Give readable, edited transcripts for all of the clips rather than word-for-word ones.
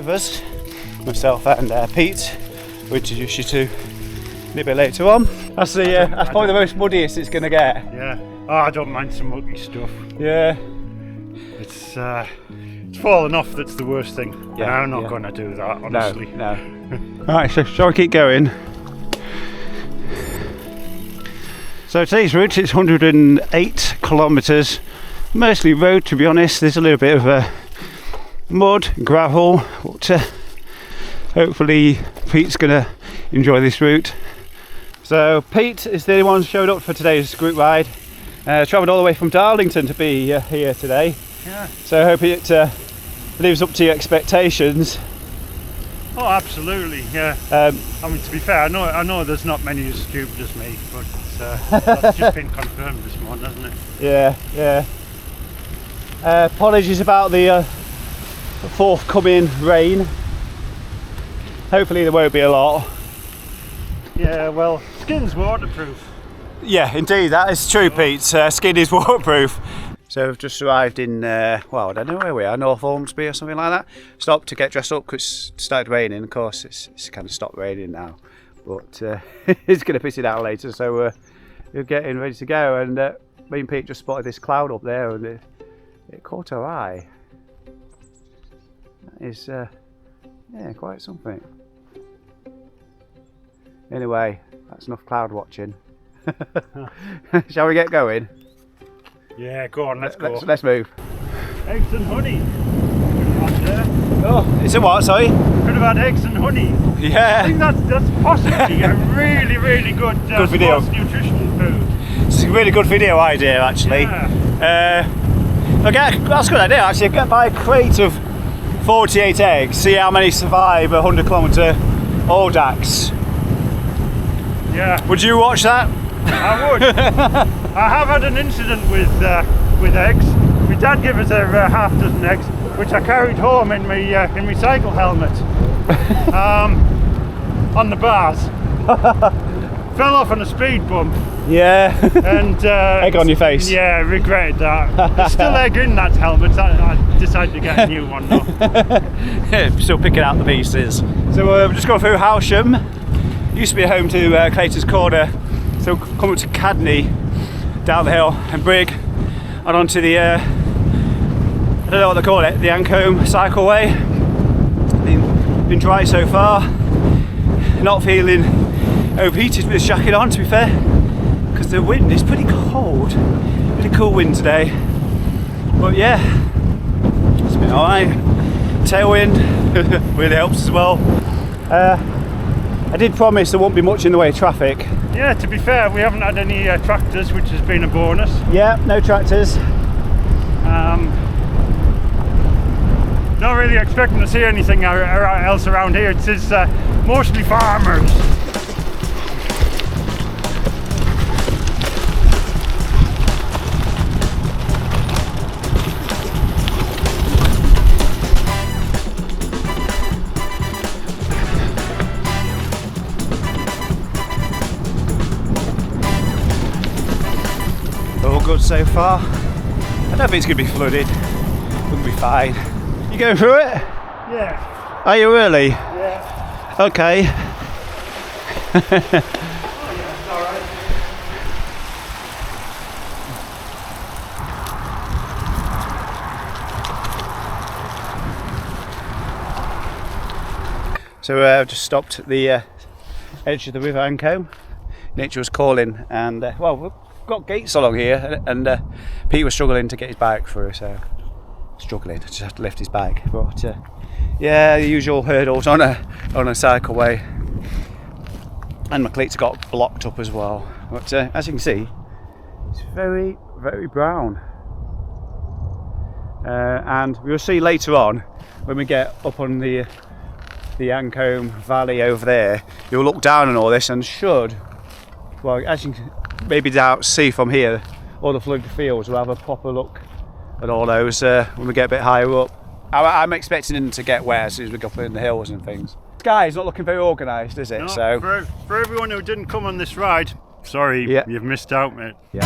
with us, myself and Pete, we'll introduce you to a little bit later on. That's probably the most muddiest it's going to get. Yeah. Oh, I don't mind some mucky stuff. Yeah. It's falling off that's the worst thing. Yeah, and I'm not going to do that, honestly. No. Alright, so shall we keep going? So today's route is 108 kilometres, mostly road to be honest. There's a little bit of mud, gravel, but hopefully Pete's going to enjoy this route. So Pete is the only one who showed up for today's group ride. Travelled all the way from Darlington to be here today. Yeah. So I hope it lives up to your expectations. Oh, absolutely. Yeah. I mean, to be fair, I know there's not many as stupid as me, but that's just been confirmed this morning, hasn't it? Yeah. Apologies about the forthcoming rain. Hopefully there won't be a lot. Yeah, well, skin's waterproof. Yeah, indeed, that is true, Pete. Skin is waterproof. So we've just arrived in, well, I don't know where we are, North Ormsby or something like that. Stopped to get dressed up because it started raining. Of course, it's kind of stopped raining now, but it's going to piss it out later. So we're getting ready to go, and me and Pete just spotted this cloud up there, and it caught our eye. That is, yeah, quite something. Anyway, that's enough cloud watching. Shall we get going? Yeah, go on, let's go. Let's move. Eggs and honey. Oh, it's a what, sorry? Could have had eggs and honey. Yeah. I think that's possibly a really, really good video. sports nutrition food. It's a really good video idea, actually. Yeah. That's a good idea, actually. Buy a crate of 48 eggs, see how many survive a 100-kilometre Audax. Yeah. Would you watch that? I would. I have had an incident with eggs. My dad gave us a half dozen eggs, which I carried home in my cycle helmet on the bars. Fell off on a speed bump. Yeah. And egg on your face. Yeah, regretted that. There's still egg in that helmet. I decided to get a new one though. Still picking out the pieces. So we're just going through Howsham. Used to be home to Clayton's Corner. So come up to Cadney, down the hill, and Brig, and onto the, I don't know what they call it, the Ancombe cycleway. Been dry so far. Not feeling overheated with this jacket on, to be fair, because the wind is pretty cold. Pretty cool wind today. But yeah, it's been alright. Tailwind really helps as well. I did promise there won't be much in the way of traffic. Yeah, to be fair, we haven't had any tractors, which has been a bonus. Yeah, no tractors. Not really expecting to see anything else around here. It's mostly farmers. Good so far. I don't think it's going to be flooded. It'll be fine. You going through it? Yeah. Are you really? Yeah. Okay. Oh yeah, it's alright. So I've just stopped at the edge of the River Ancombe. Nature was calling, and well, we've got gates along here, and Pete was struggling to get his bike through, so just had to lift his bike. But yeah, the usual hurdles on a cycleway, and my cleats got blocked up as well. But as you can see, it's very, very brown. And we'll see later on when we get up on the Ancombe Valley over there. You'll look down on all this and should, well, as you can maybe see from here, all the flooded fields, we'll have a proper look at all those when we get a bit higher up. I'm expecting them to get wet as soon as we go up in the hills and things. The sky's not looking very organised, is it? No, so for everyone who didn't come on this ride, sorry, yeah. You've missed out, mate. Yeah.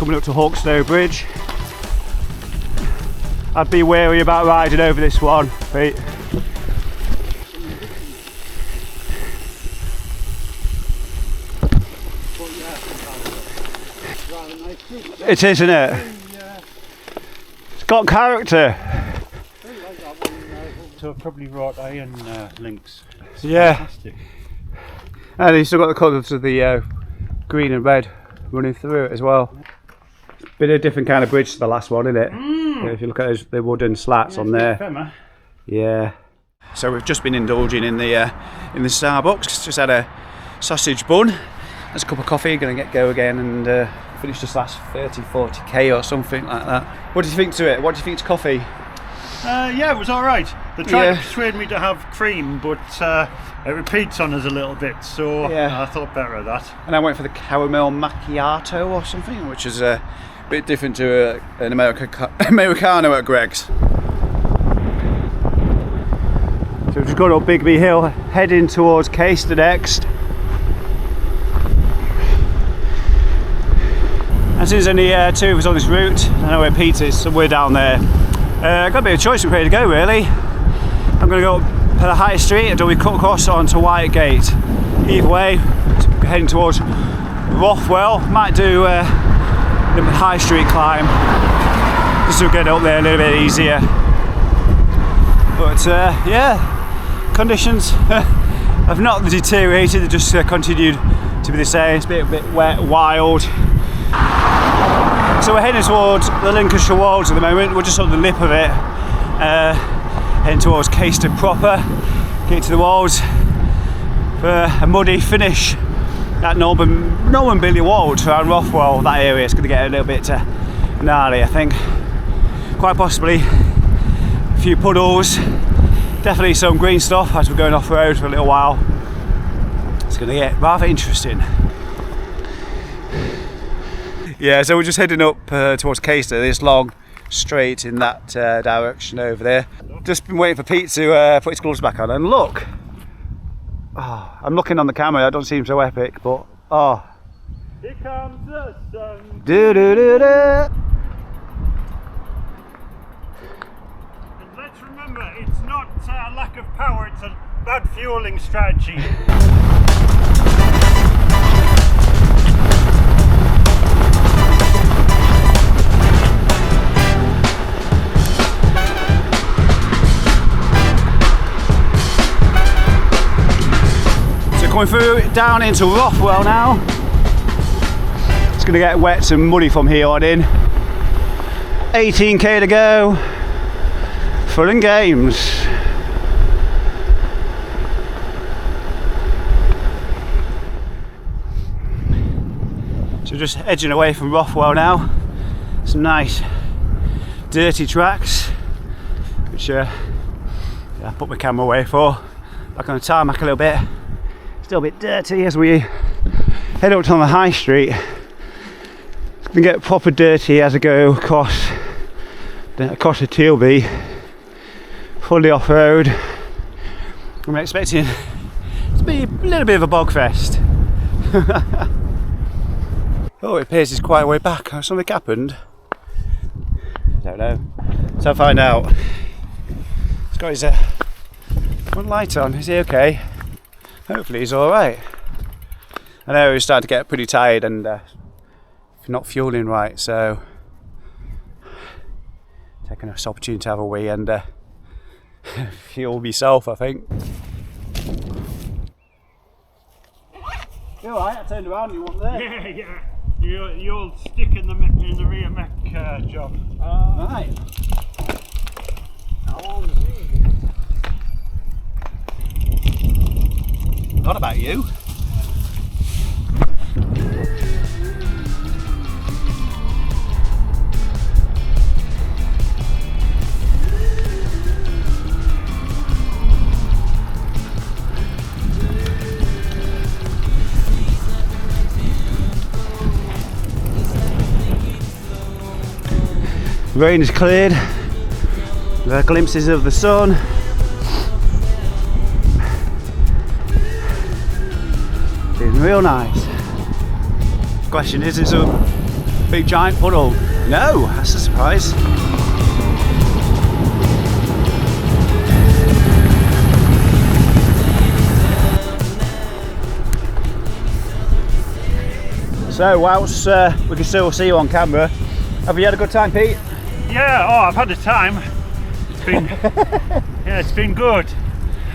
coming up to Hawkstow Bridge. I'd be wary about riding over this one, Pete. It is, isn't it? It's got character. So probably wrought iron links. It's yeah. Fantastic. And you've still got the colours of the green and red running through it as well. Bit of a different kind of bridge to the last one, isn't it? If you look at those, the wooden slats on there. Yeah. So we've just been indulging in the Starbucks. Just had a sausage bun. There's a cup of coffee. Going to go again and finish this last 30-40k or something like that. What do you think to it? What do you think to coffee? Yeah, it was all right. They tried to persuade me to have cream, but it repeats on us a little bit, so I thought better of that. And I went for the caramel macchiato or something, which is a bit different to an Americano at Greg's. So we've just gone up Bigby Hill, heading towards Caister next. And since only two of us on this route, I know where Pete is, somewhere down there. I've got a bit of choice of where to go really. I'm going to go up the High Street and do we cut across onto Whitegate. Either way, heading towards Rothwell. Might do the High Street climb just to get up there a little bit easier. But yeah, conditions have not deteriorated, they just continued to be the same. It's a bit wet, wild. So we're heading towards the Lincolnshire Wolds at the moment. We're just on the lip of it, heading towards Caister proper, getting to the Wolds for a muddy finish at Norman Billy Wolds around Rothwell. That area is going to get a little bit gnarly, I think. Quite possibly a few puddles, definitely some green stuff as we're going off road for a little while. It's going to get rather interesting. Yeah, so we're just heading up towards Caister, this long straight in that direction over there. Just been waiting for Pete to put his gloves back on, and look! Oh, I'm looking on the camera, I don't seem so epic, but oh. Here comes the sun. Do do do do. And let's remember, it's not a lack of power, it's a bad fueling strategy. Going through down into Rothwell now. It's going to get wet and muddy from here on in. 18k to go. Fun and games. So just edging away from Rothwell now. Some nice dirty tracks, which I put my camera away for. Back on the tarmac a little bit. Still a bit dirty as we head up to the High Street. It's going to get proper dirty as I go across the Tealby, fully off road. I'm expecting it to be a little bit of a bog fest. Oh, it appears it's quite a way back. Has something happened? I don't know. So I'll find out. He's got his one light on. Is he okay? Hopefully he's alright. I know he's starting to get pretty tired and not fueling right, so taking this opportunity to have a wee and fuel myself, I think. You alright? I turned around, you weren't there. Yeah. You'll stick in the rear mech job. Right. Not about you. Rain has cleared. There are glimpses of the sun. Feeling real nice. Question is, Big giant puddle. No, that's a surprise. So whilst we can still see you on camera, have you had a good time, Pete? Yeah, oh, I've had a time. It's been, yeah, it's been good.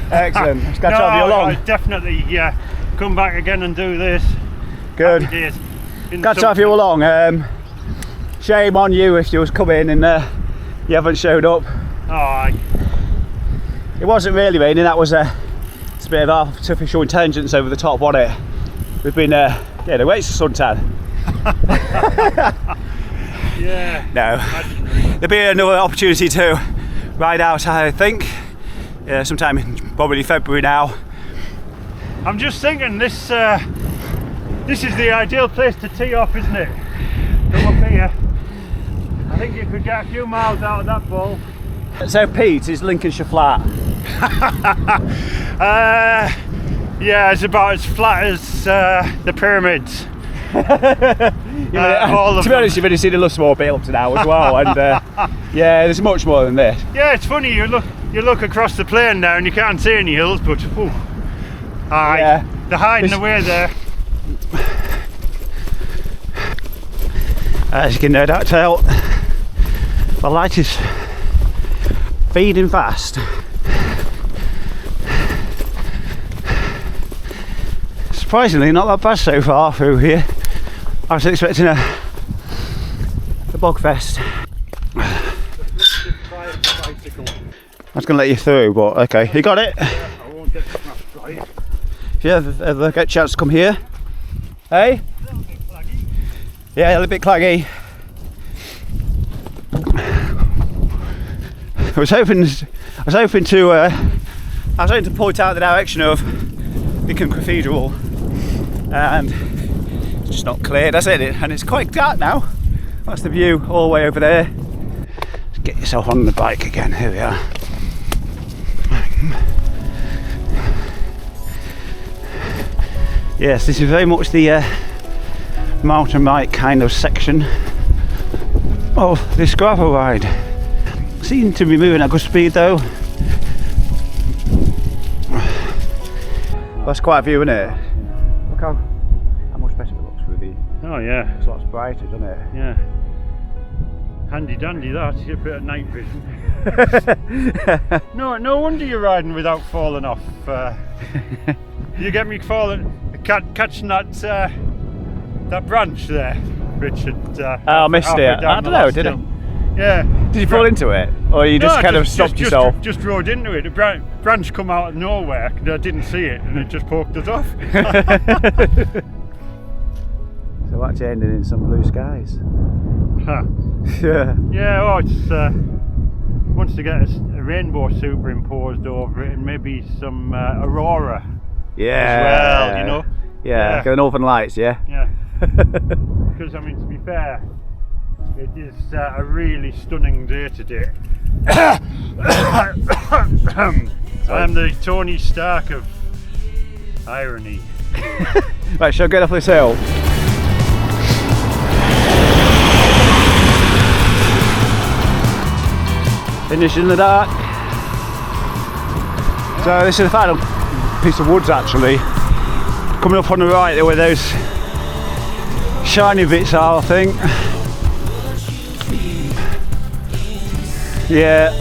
Excellent. It's glad to have you along. I'll definitely come back again and do this. Good. Glad to have you along. Shame on you if you was coming and you haven't showed up. Oh, it wasn't really raining. That was it's a bit of artificial intelligence over the top, wasn't it? We've been getting away to suntan. Yeah. No. There'll be another opportunity to ride out, I think. Sometime in probably February now. I'm just thinking this is the ideal place to tee off, isn't it? Come up here. I think you could get a few miles out of that ball. So Pete, is Lincolnshire flat? Yeah, it's about as flat as the pyramids. To be honest, you've only seen a little small bit up to now as well, and yeah, there's much more than this. Yeah, it's funny. You look across the plain now and you can't see any hills, but yeah, they're hiding away there. As you can no doubt tell, the light is fading fast. Surprisingly, not that bad so far through here. I was expecting a bog fest. I was going to let you through, but okay, you got it. I won't get smashed by it. If you ever get a chance to come here, hey? A little bit flaggy. Yeah, a little bit claggy. I was hoping to point out the direction of Lincoln Cathedral, and it's just not clear, that's it, and it's quite dark now. That's the view all the way over there. Just get yourself on the bike again. Here we are. Yes, this is very much the mountain bike kind of section of this gravel ride. Seem to be moving at good speed though. That's quite a view, isn't it? Look how much better it looks through the. Oh yeah. It's lots brighter, doesn't it? Yeah. Handy dandy that. You get a bit of night vision. No wonder you're riding without falling off. You get me catching that branch there, Richard. I missed it. I don't know, did I? Yeah. Did you fall into it? Or you just kind of stopped yourself? Just rode into it. A branch come out of nowhere, and I didn't see it, and it just poked us off. So actually ended in some blue skies. Huh. Yeah. Yeah, well, it's wants to get a rainbow superimposed over it, and maybe some aurora. Yeah. As well, you know. Yeah, like the Northern Lights, yeah. Yeah. Because I mean, to be fair, it is a really stunning day today. I am the Tony Stark of irony. Right, shall I get off this hill? Finish in the dark. So this is the final piece of woods actually. Coming up on the right there where those shiny bits are, I think. Yeah.